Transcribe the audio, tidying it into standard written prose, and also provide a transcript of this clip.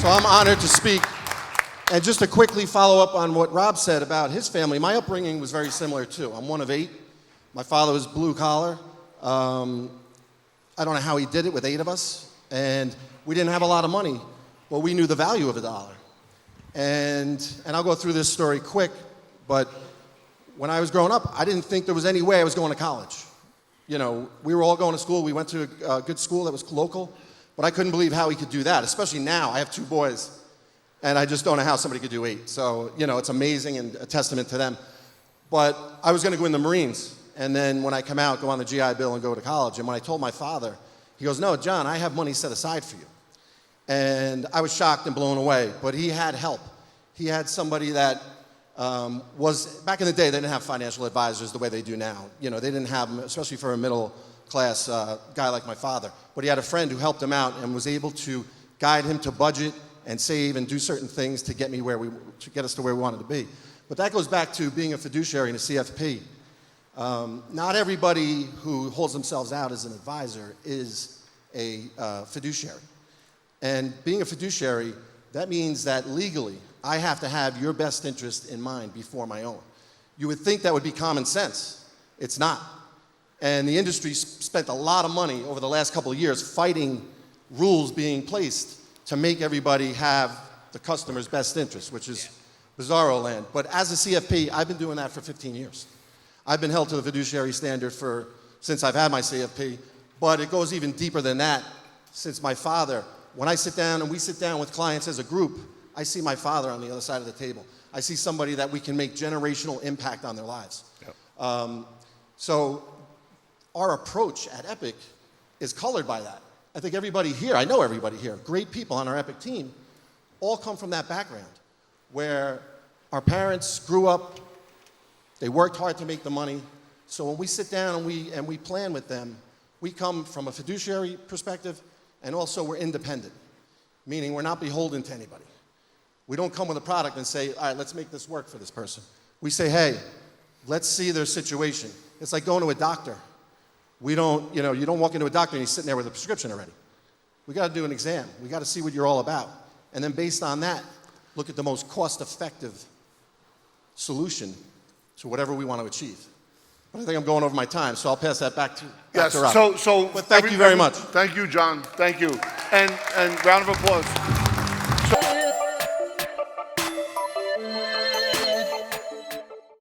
So I'm honored to speak. And just to quickly follow up on what Rob said about his family, my upbringing was very similar too. I'm one of 8. My father was blue collar. I don't know how he did it with 8 of us. And we didn't have a lot of money, but we knew the value of a dollar. And I'll go through this story quick, but when I was growing up, I didn't think there was any way I was going to college. You know, we were all going to school. We went to a good school that was local, but I couldn't believe how he could do that, especially now. I have 2 boys. And I just don't know how somebody could do 8. So, you know, it's amazing and a testament to them. But I was going to go in the Marines. And then when I come out, go on the GI Bill and go to college. And when I told my father, he goes, "No, John, I have money set aside for you." And I was shocked and blown away. But he had help. He had somebody that was, back in the day, they didn't have financial advisors the way they do now. You know, they didn't have them, especially for a middle class guy like my father. But he had a friend who helped him out and was able to guide him to budget and save and do certain things to get us to where we wanted to be. But that goes back to being a fiduciary and a CFP. Not everybody who holds themselves out as an advisor is a fiduciary. And being a fiduciary, that means that legally, I have to have your best interest in mind before my own. You would think that would be common sense. It's not. And the industry spent a lot of money over the last couple of years fighting rules being placed to make everybody have the customer's best interest, which is bizarro land. But as a CFP, I've been doing that for 15 years. I've been held to the fiduciary standard since I've had my CFP, but it goes even deeper than that. Since my father, when I sit down and we sit down with clients as a group, I see my father on the other side of the table. I see somebody that we can make generational impact on their lives. Yep. So our approach at Epic is colored by that. I think everybody here, I know everybody here, great people on our Epic team, all come from that background where our parents grew up, they worked hard to make the money. So when we sit down and we plan with them, we come from a fiduciary perspective, and also we're independent, meaning we're not beholden to anybody. We don't come with a product and say, all right, let's make this work for this person. We say, hey, let's see their situation. It's like going to a doctor. We don't, you don't walk into a doctor and he's sitting there with a prescription already. We got to do an exam. We got to see what you're all about. And then based on that, look at the most cost-effective solution to whatever we want to achieve. But I think I'm going over my time, so I'll pass that back to Rob. So but thank you very much. Thank you, John. Thank you. And round of applause.